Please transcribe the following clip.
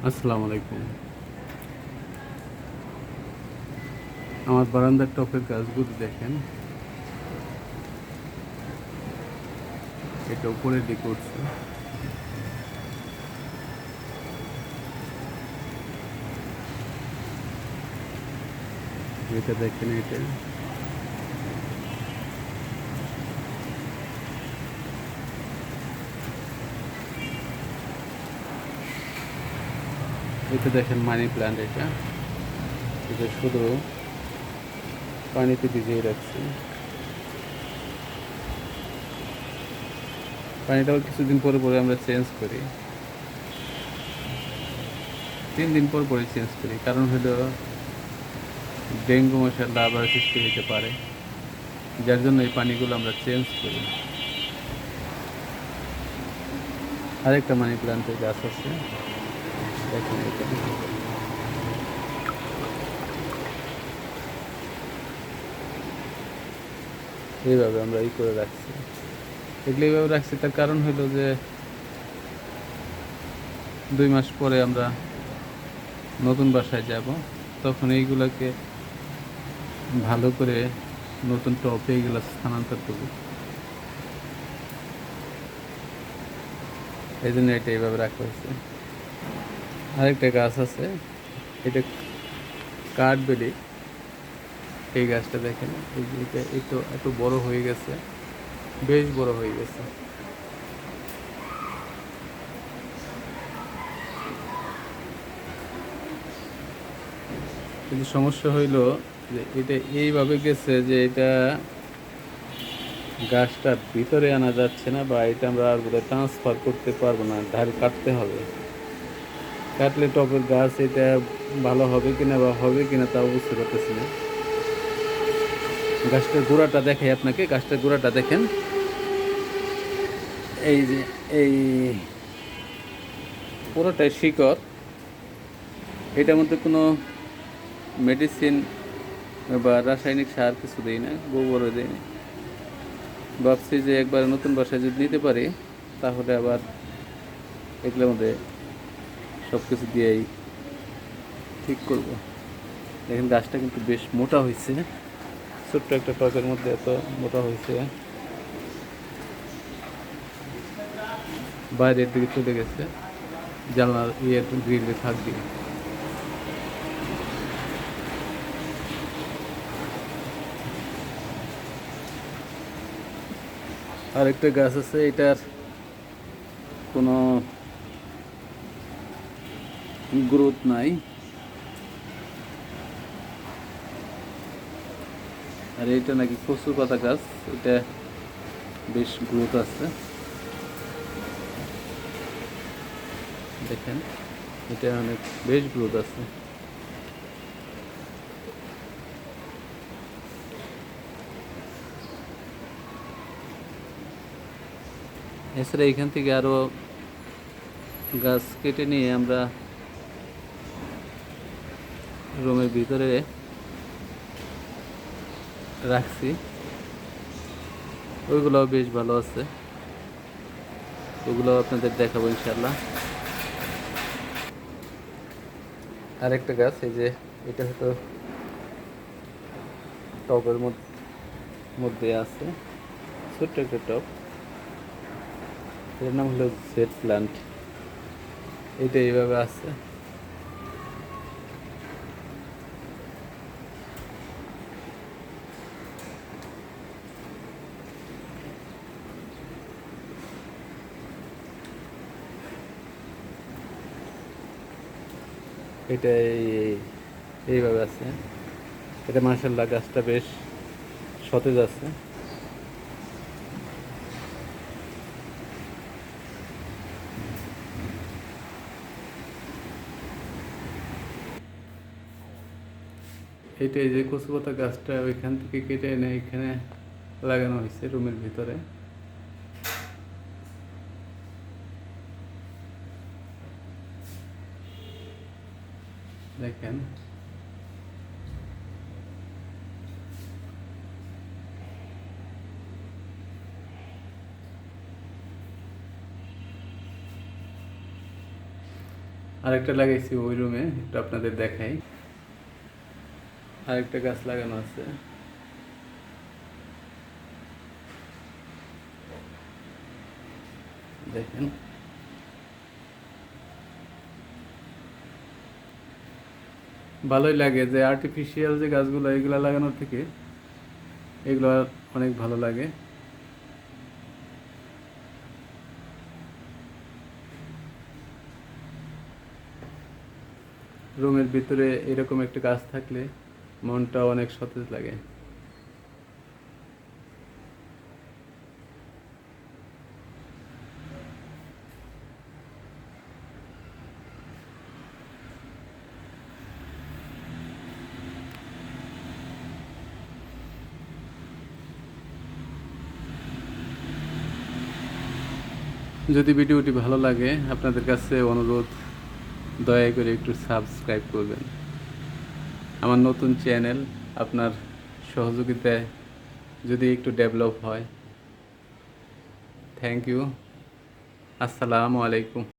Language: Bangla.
আসসালামু আলাইকুম। আমার বারান্দার টপের গাছগুলো দেখেন, এটা উপরের দিকে উঠছে। এটা দেখেন, এটা দেখেন মানি প্ল্যান্ট। এটা এটা শুধু পানিতে ভিজিয়ে রাখছি। পানিটাও কিছুদিন পরে পরে আমরা চেঞ্জ করি, 3 দিন পর পরে চেঞ্জ করি। কারণ হলো ডেঙ্গু মশার লার্ভার সৃষ্টি হতে পারে, যার জন্য এই পানিগুলো আমরা চেঞ্জ করি। আরেকটা মানি প্ল্যান্টের গাছ আছে, দেখেন এটা। এইভাবে আমরা করে রাখছি। এগুলো এইভাবে রাখছি, তার কারণ হলো যে 2 মাস পরে আমরা নতুন বাসায় যাব, তখন এইগুলোকে ভালো করে নতুন টপে এইগুলো স্থানান্তর করব। এই জন্য এটা এইভাবে রাখা হয়েছে। আরেকটা গাছ আছে, এটা কাঠবেলি। এই গাছটা দেখেন, এটা এত বড় হয়ে গেছে, বেশ বড় হয়ে গেছে। কিন্তু সমস্যা হইল যে এটা এইভাবে গেছে যে এটা গাছটা ভিতরে আনা যাচ্ছে না, বা এটা আমরা আর বোধহয় ট্রান্সফার করতে পারবো না, ধার কাটতে হবে। কাটলে টবের গাছ এটা ভালো হবে কিনা বা হবে কিনা তাও বুঝতে পারতেছি না। গাছটার গোড়াটা দেখাই আপনাকে, গাছটার গোড়াটা দেখেন। এই যে এই পুরোটাই শিকড়। এটার মধ্যে কোনো মেডিসিন বা রাসায়নিক সার কিছু দিই না, গোবরও দিই না। ভাবছি যে একবার নতুন বাসায় যদি নিতে পারি, তাহলে আবার এগুলোর মধ্যে সব কিছু দিয়েই ঠিক করব। দেখেন গাছটা কিন্তু বেশ মোটা হয়েছে, ছোট্ট একটা টবের মধ্যে এত মোটা হয়েছে। বাইরের দিকে চলে গেছে, জানলার গ্রিলে থাক দিয়ে। আর একটা গাছ আছে, এটার কোনো গ্রোথ নাই, আর এটা নাকি কচু পাতা গাছ, এটা বেশ গ্রোথ আছে। দেখেন, এটা অনেক বেশ গ্রোথ আছে। এছাড়া এখান থেকে আরো গাছ কেটে নিয়ে আমরা রুমের ভিতরে রাখছি, ওইগুলোও বেশ ভালো আছে, ওগুলো আপনাদের দেখাবো ইনশাল্লাহ। আরেকটা গাছ, এই যে এটা হয়তো টবের মধ্যে আছে, ছোট্ট একটা টব। এর নাম হলো জেড প্লান্ট। এটা এইভাবে আছে। এটা এইভাবে আছে। এটা মাশাআল্লাহ, গাছটা বেশ সতেজ আছে। এটা এই যে কচুপাতা গাছটা ওইখান থেকে কেটে এনে এখানে লাগানো হয়েছে রুমের ভিতরে। দেখেন, আরেকটা লাগাইছি ওই রুমে, একটু আপনাদের দেখাই। আরেকটা গাছ লাগানো আছে, দেখেন। ভালোই লাগে যে আর্টিফিশিয়াল যে গাছগুলো এগুলো লাগানোর থেকে এগুলো অনেক ভালো লাগে। রুমের ভিতরে এরকম একটা গাছ থাকলে মনটা অনেক সতেজ লাগে। যদি ভিডিওটি ভালো লাগে আপনাদের কাছে অনুরোধ, দয়া করে একটু সাবস্ক্রাইব করবেন। আমার নতুন চ্যানেল, আপনার সহযোগিতায় যদি একটু ডেভেলপ হয়। Thank you. আসসালামু আলাইকুম।